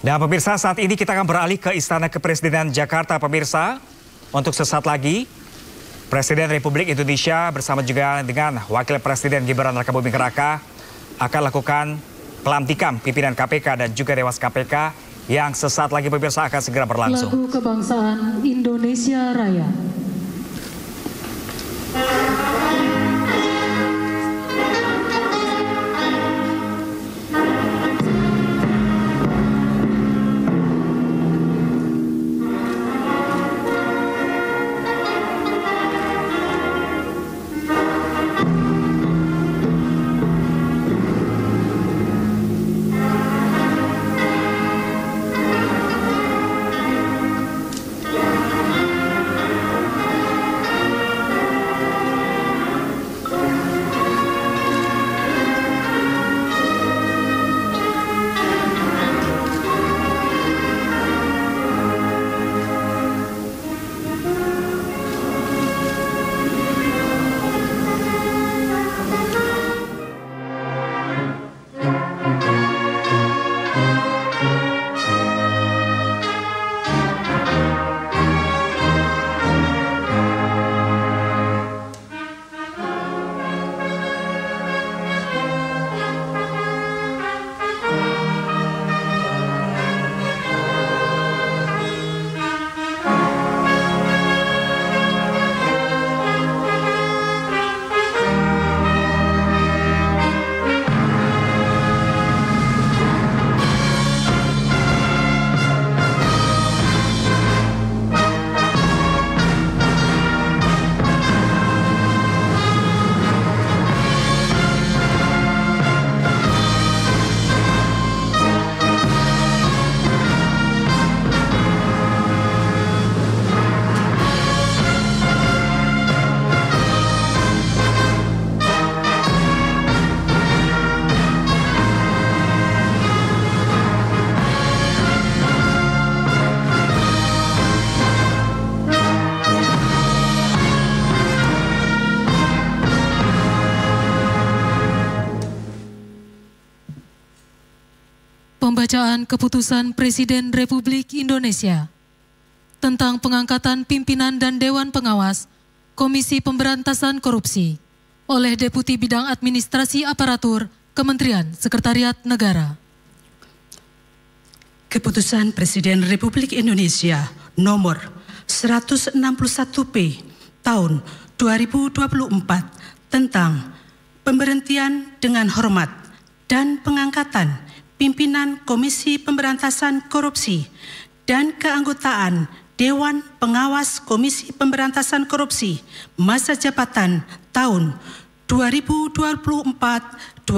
Dan pemirsa, saat ini kita akan beralih ke Istana Kepresidenan Jakarta, pemirsa. Untuk sesaat lagi, Presiden Republik Indonesia bersama juga dengan Wakil Presiden Gibran Rakabuming Raka akan lakukan pelantikan pimpinan KPK dan juga Dewas KPK yang sesaat lagi, pemirsa, akan segera berlangsung. Lagu Kebangsaan Indonesia Raya. Pembacaan Keputusan Presiden Republik Indonesia tentang pengangkatan pimpinan dan Dewan Pengawas Komisi Pemberantasan Korupsi oleh Deputi Bidang Administrasi Aparatur Kementerian Sekretariat Negara. Keputusan Presiden Republik Indonesia nomor 161P tahun 2024 tentang pemberhentian dengan hormat dan pengangkatan pimpinan Komisi Pemberantasan Korupsi dan keanggotaan Dewan Pengawas Komisi Pemberantasan Korupsi masa jabatan tahun 2024-2029.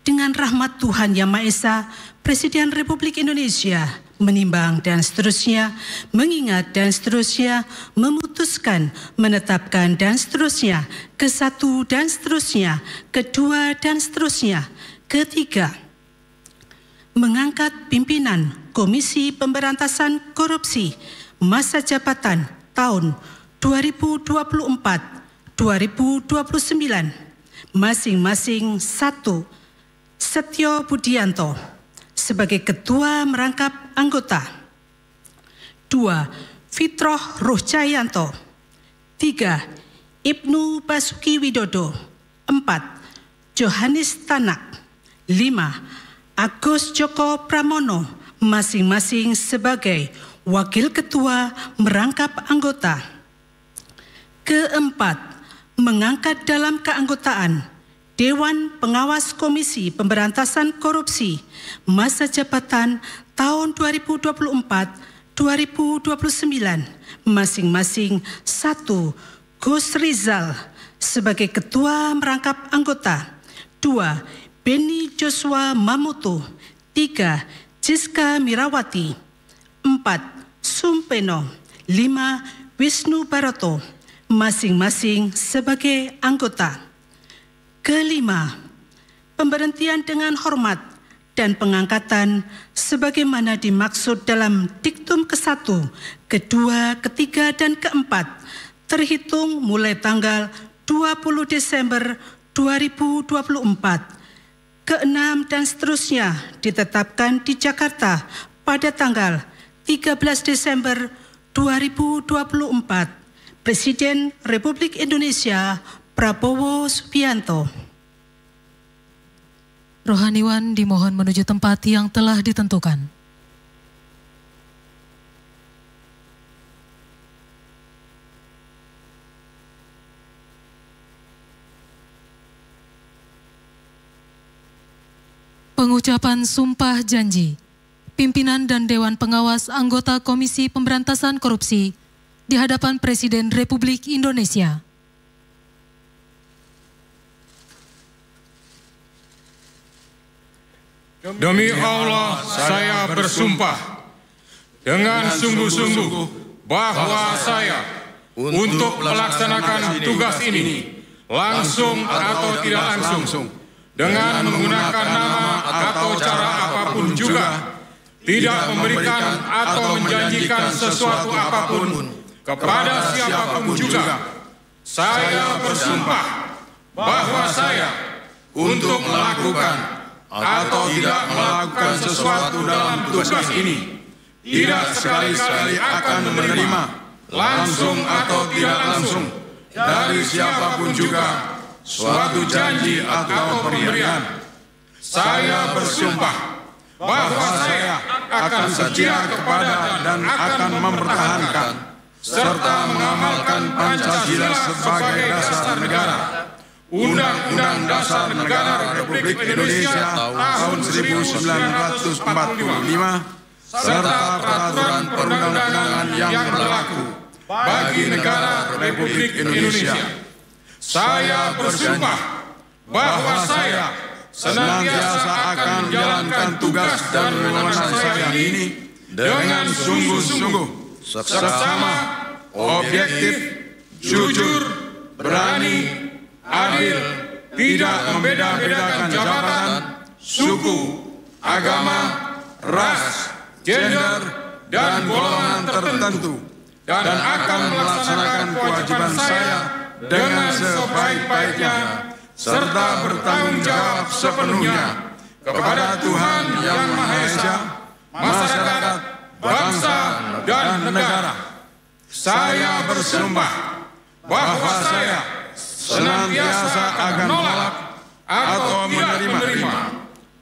Dengan rahmat Tuhan Yang Maha Esa, Presiden Republik Indonesia menimbang dan seterusnya, mengingat dan seterusnya, memutuskan, menetapkan dan seterusnya, ke-1 dan seterusnya, ke-2 dan seterusnya, ke-3, mengangkat pimpinan Komisi Pemberantasan Korupsi masa jabatan tahun 2024-2029, masing-masing 1. Setio Budianto sebagai Ketua Merangkap Anggota. 2. Fitroh Ruhcayanto. 3. Ibnu Basuki Widodo. 4. Johanis Tanak. 5. Agus Joko Pramono masing-masing sebagai Wakil Ketua Merangkap Anggota. Keempat, mengangkat dalam keanggotaan Dewan Pengawas Komisi Pemberantasan Korupsi masa jabatan tahun 2024-2029 masing-masing 1. Gus Rizal sebagai Ketua Merangkap Anggota. 2. Beni Joshua Mamutu. 3. Jiska Mirawati. 4. Sumpeno. 5. Wisnu Baroto masing-masing sebagai anggota. Kelima, pemberhentian dengan hormat dan pengangkatan sebagaimana dimaksud dalam diktum ke-1, ke-2, ke-3, dan ke-4 terhitung mulai tanggal 20 Desember 2024 ke-6 dan seterusnya ditetapkan di Jakarta pada tanggal 13 Desember 2024. Presiden Republik Indonesia Prabowo Subianto. Rohaniwan dimohon menuju tempat yang telah ditentukan. Pengucapan Sumpah Janji Pimpinan dan Dewan Pengawas Anggota Komisi Pemberantasan Korupsi di hadapan Presiden Republik Indonesia. Demi Allah, saya bersumpah dengan sungguh-sungguh bahwa saya untuk melaksanakan tugas ini langsung atau tidak langsung dengan menggunakan nama atau cara apapun juga tidak memberikan atau menjanjikan sesuatu apapun kepada siapapun juga. Saya bersumpah bahwa saya untuk melakukan atau tidak melakukan sesuatu dalam tugas ini tidak sekali-kali akan menerima langsung atau tidak langsung dari siapapun juga suatu janji atau pemberian. Saya bersumpah bahwa saya akan setia kepada dan akan mempertahankan serta mengamalkan Pancasila sebagai dasar negara, Undang-Undang Dasar Negara Republik Indonesia tahun 1945, serta peraturan perundang-undangan yang berlaku bagi negara Republik Indonesia. Saya bersumpah bahwa saya senantiasa akan menjalankan tugas dan wewenang saya ini dengan sungguh-sungguh, seksama, objektif, jujur, berani, adil, tidak membeda-bedakan jabatan, suku, agama, ras, gender, dan golongan tertentu, dan akan melaksanakan kewajiban saya dengan sebaik-baiknya serta bertanggung jawab sepenuhnya kepada Tuhan Yang Maha Esa, masyarakat, bangsa, dan negara. Saya bersumpah bahwa saya senantiasa akan menolak atau menerima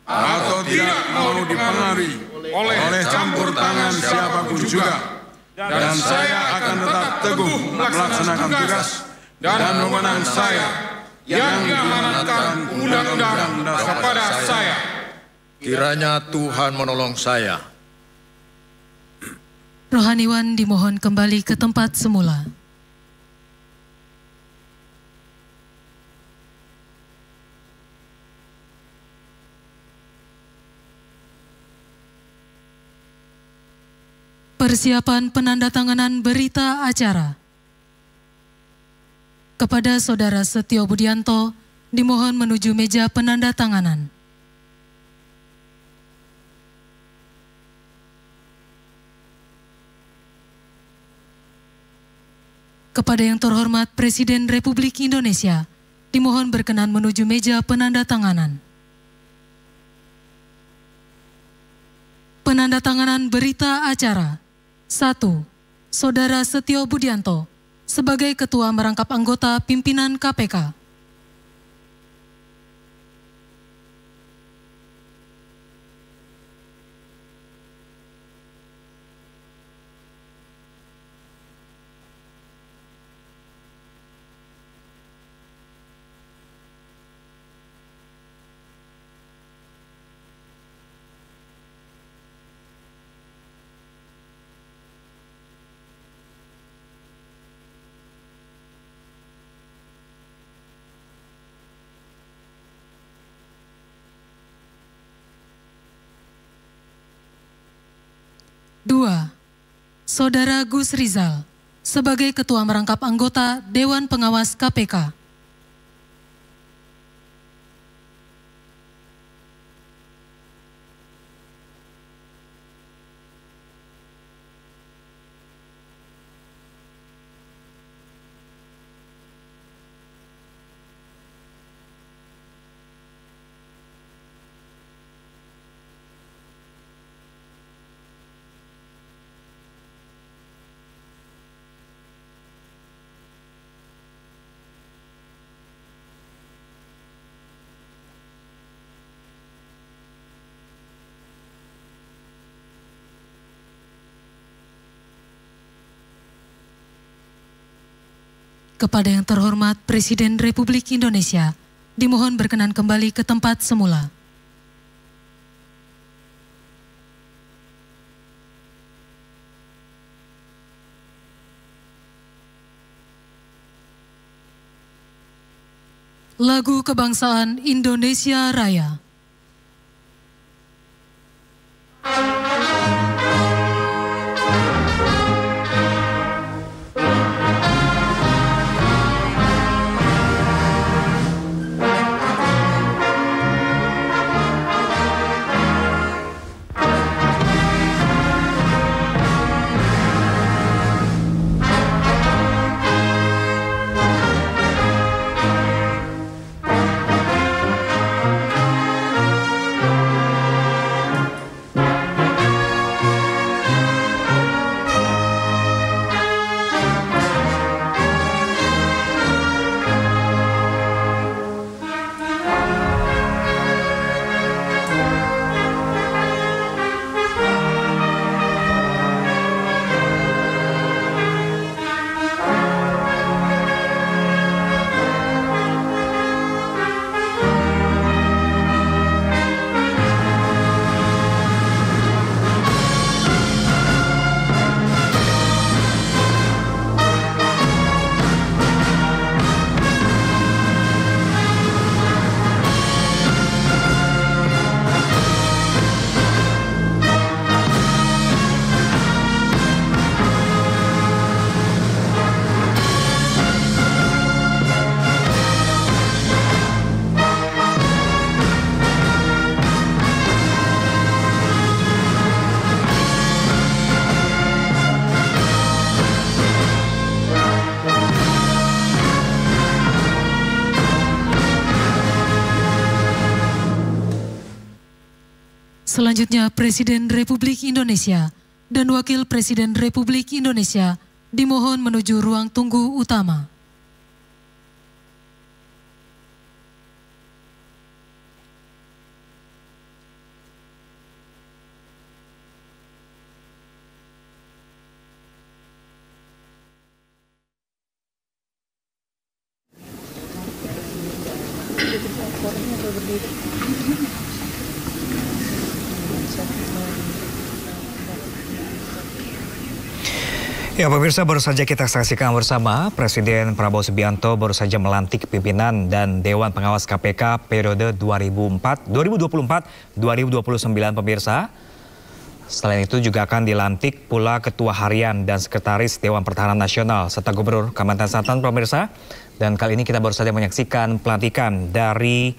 atau tidak mau dipengaruhi oleh campur tangan siapapun juga, dan saya akan tetap teguh melaksanakan tugas dan wewenang saya yang diamanatkan undang-undang kepada saya. Kiranya Tuhan menolong saya. Rohaniwan dimohon kembali ke tempat semula. Persiapan penandatanganan berita acara. Kepada Saudara Setio Budianto, dimohon menuju meja penandatanganan. Kepada yang terhormat Presiden Republik Indonesia, dimohon berkenan menuju meja penandatanganan. Penandatanganan berita acara. 1. Saudara Setio Budianto sebagai Ketua Merangkap Anggota Pimpinan KPK. Dua, Saudara Gus Rizal sebagai Ketua Merangkap Anggota Dewan Pengawas KPK. Kepada yang terhormat Presiden Republik Indonesia, dimohon berkenan kembali ke tempat semula. Lagu Kebangsaan Indonesia Raya. Selanjutnya, Presiden Republik Indonesia dan Wakil Presiden Republik Indonesia dimohon menuju ruang tunggu utama. Ya pemirsa, baru saja kita saksikan bersama Presiden Prabowo Subianto baru saja melantik pimpinan dan Dewan Pengawas KPK periode 2024-2029 pemirsa. Selain itu juga akan dilantik pula Ketua Harian dan Sekretaris Dewan Pertahanan Nasional serta Gubernur Kalimantan Selatan pemirsa. Dan kali ini kita baru saja menyaksikan pelantikan dari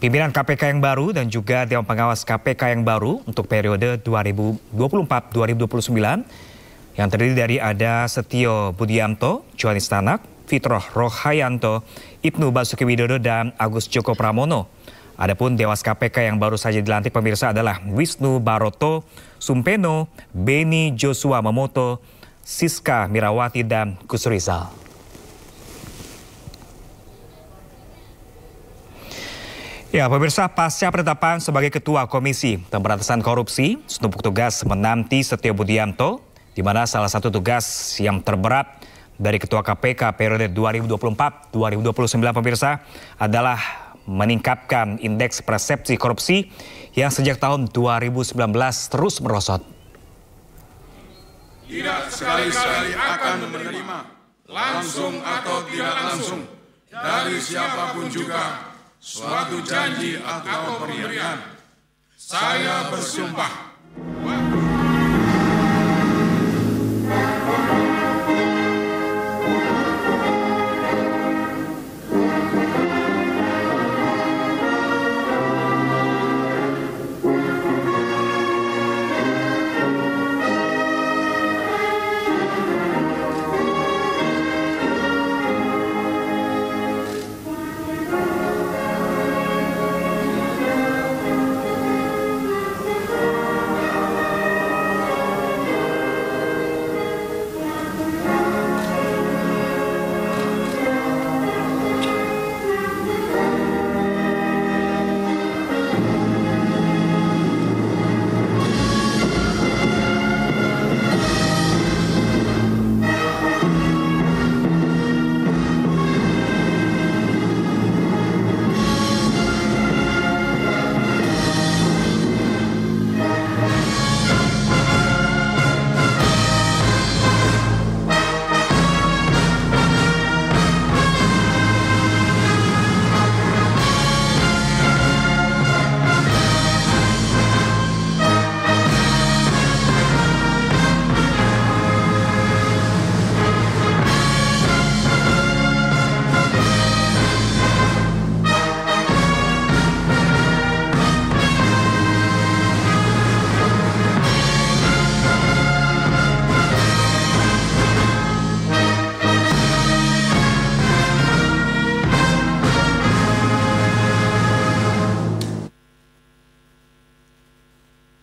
pimpinan KPK yang baru dan juga Dewan Pengawas KPK yang baru untuk periode 2024-2029. Yang terdiri dari ada Setio Budianto, Johanis Tanak, Fitroh Rohayanto, Ibnu Basuki Widodo, dan Agus Joko Pramono. Adapun Dewas KPK yang baru saja dilantik pemirsa adalah Wisnu Baroto, Sumpeno, Beni Joshua Mamoto, Siska Mirawati, dan Gus Rizal. Ya pemirsa, pasca penetapan sebagai Ketua Komisi Pemberantasan Korupsi, setumpuk tugas menanti Setio Budianto, di mana salah satu tugas yang terberat dari Ketua KPK periode 2024-2029 pemirsa adalah meningkatkan indeks persepsi korupsi yang sejak tahun 2019 terus merosot. Tidak sekali-kali akan menerima langsung atau tidak langsung dari siapapun juga suatu janji atau pemberian. Saya bersumpah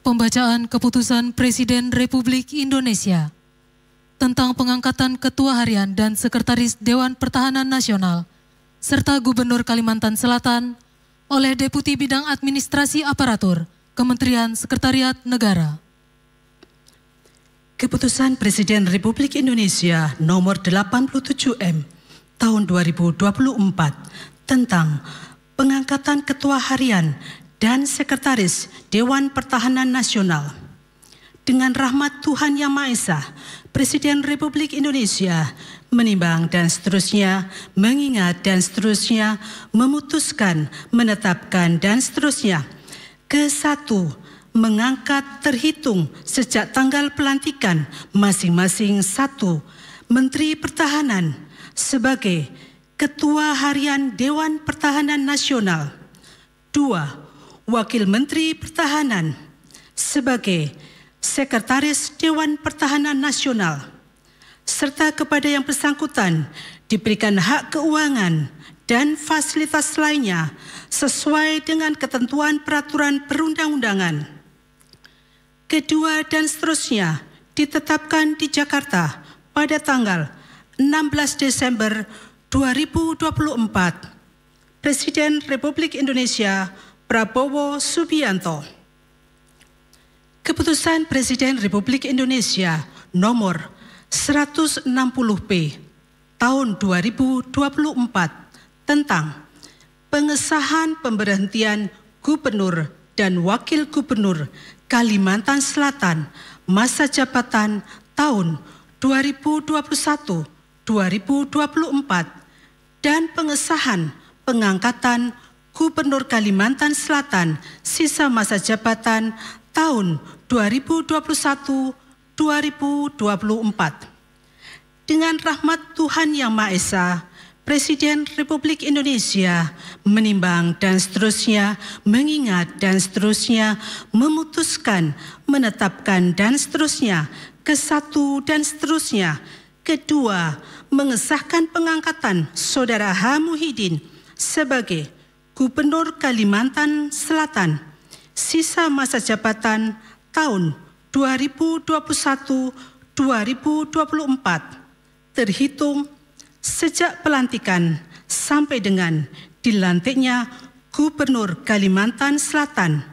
Pembacaan Keputusan Presiden Republik Indonesia tentang pengangkatan Ketua Harian dan Sekretaris Dewan Pertahanan Nasional serta Gubernur Kalimantan Selatan oleh Deputi Bidang Administrasi Aparatur Kementerian Sekretariat Negara. Keputusan Presiden Republik Indonesia nomor 87M tahun 2024 tentang pengangkatan Ketua Harian dan Sekretaris Dewan Pertahanan Nasional. Dengan rahmat Tuhan Yang Maha Esa, Presiden Republik Indonesia menimbang dan seterusnya, mengingat dan seterusnya, memutuskan, menetapkan dan seterusnya. Ke-1, mengangkat terhitung sejak tanggal pelantikan masing-masing 1 Menteri Pertahanan sebagai Ketua Harian Dewan Pertahanan Nasional. 2, Wakil Menteri Pertahanan sebagai Sekretaris Dewan Pertahanan Nasional, serta kepada yang bersangkutan diberikan hak keuangan dan fasilitas lainnya sesuai dengan ketentuan peraturan perundang-undangan. Kedua dan seterusnya ditetapkan di Jakarta pada tanggal 16 Desember 2024. Presiden Republik Indonesia Prabowo Subianto. Keputusan Presiden Republik Indonesia nomor 160P tahun 2024 tentang pengesahan pemberhentian Gubernur dan Wakil Gubernur Kalimantan Selatan masa jabatan tahun 2021-2024 dan pengesahan pengangkatan Gubernur Kalimantan Selatan sisa masa jabatan tahun 2021-2024. Dengan rahmat Tuhan Yang Maha Esa, Presiden Republik Indonesia menimbang dan seterusnya, mengingat dan seterusnya, memutuskan, menetapkan dan seterusnya. Ke-1 dan seterusnya. Kedua, mengesahkan pengangkatan Saudara H. Muhyiddin sebagai Gubernur Kalimantan Selatan sisa masa jabatan tahun 2021-2024 terhitung sejak pelantikan sampai dengan dilantiknya Gubernur Kalimantan Selatan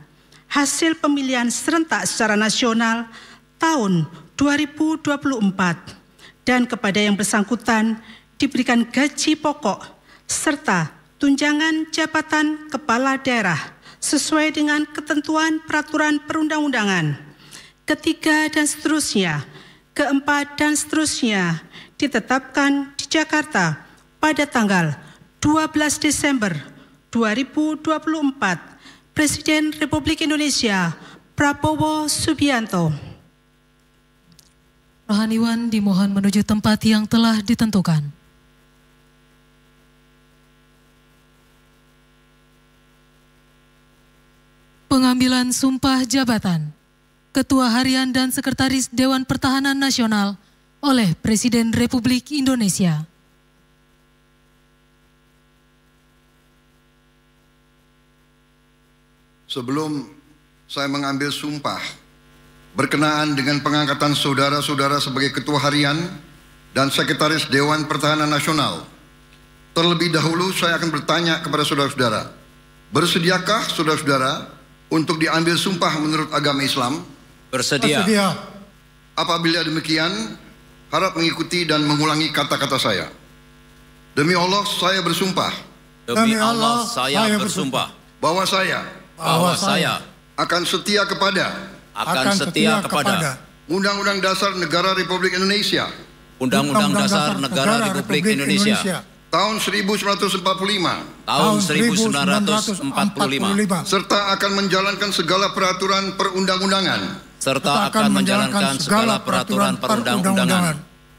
hasil pemilihan serentak secara nasional tahun 2024 dan kepada yang bersangkutan diberikan gaji pokok serta tunjangan jabatan kepala daerah sesuai dengan ketentuan peraturan perundang-undangan. Ketiga dan seterusnya, keempat dan seterusnya ditetapkan di Jakarta pada tanggal 12 Desember 2024. Presiden Republik Indonesia Prabowo Subianto. Rohaniwan dimohon menuju tempat yang telah ditentukan. Pengambilan sumpah jabatan Ketua Harian dan Sekretaris Dewan Pertahanan Nasional oleh Presiden Republik Indonesia. Sebelum saya mengambil sumpah berkenaan dengan pengangkatan saudara-saudara sebagai Ketua Harian dan Sekretaris Dewan Pertahanan Nasional, terlebih dahulu saya akan bertanya kepada saudara-saudara, bersediakah saudara-saudara untuk diambil sumpah menurut agama Islam? Bersedia. Apabila demikian, harap mengikuti dan mengulangi kata-kata saya. Demi Allah, saya bersumpah. Demi Allah, saya bersumpah. Bahwa saya akan setia kepada Undang-Undang Dasar Negara Republik Indonesia. Undang-Undang Dasar Negara Republik Indonesia. Tahun 1945. Serta akan menjalankan segala peraturan perundang-undangan.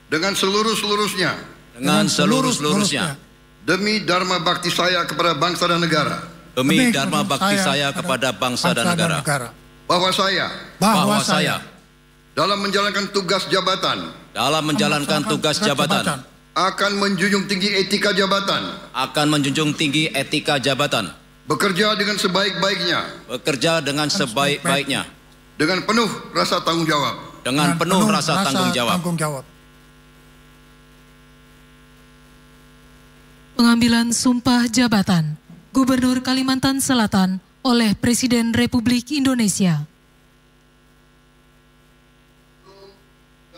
Dengan seluruh-seluruhnya. Demi Dharma Bakti saya kepada bangsa dan negara. Bahwa saya dalam menjalankan tugas jabatan. Akan menjunjung tinggi etika jabatan. Bekerja dengan sebaik-baiknya. dengan penuh rasa tanggung jawab. Dengan penuh rasa tanggung jawab. Pengambilan sumpah jabatan Gubernur Kalimantan Selatan oleh Presiden Republik Indonesia.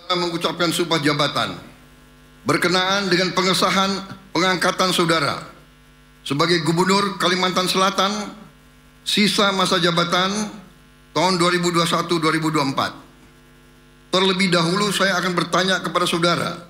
Mengucapkan sumpah jabatan berkenaan dengan pengesahan pengangkatan saudara sebagai Gubernur Kalimantan Selatan sisa masa jabatan tahun 2021-2024. Terlebih dahulu saya akan bertanya kepada saudara,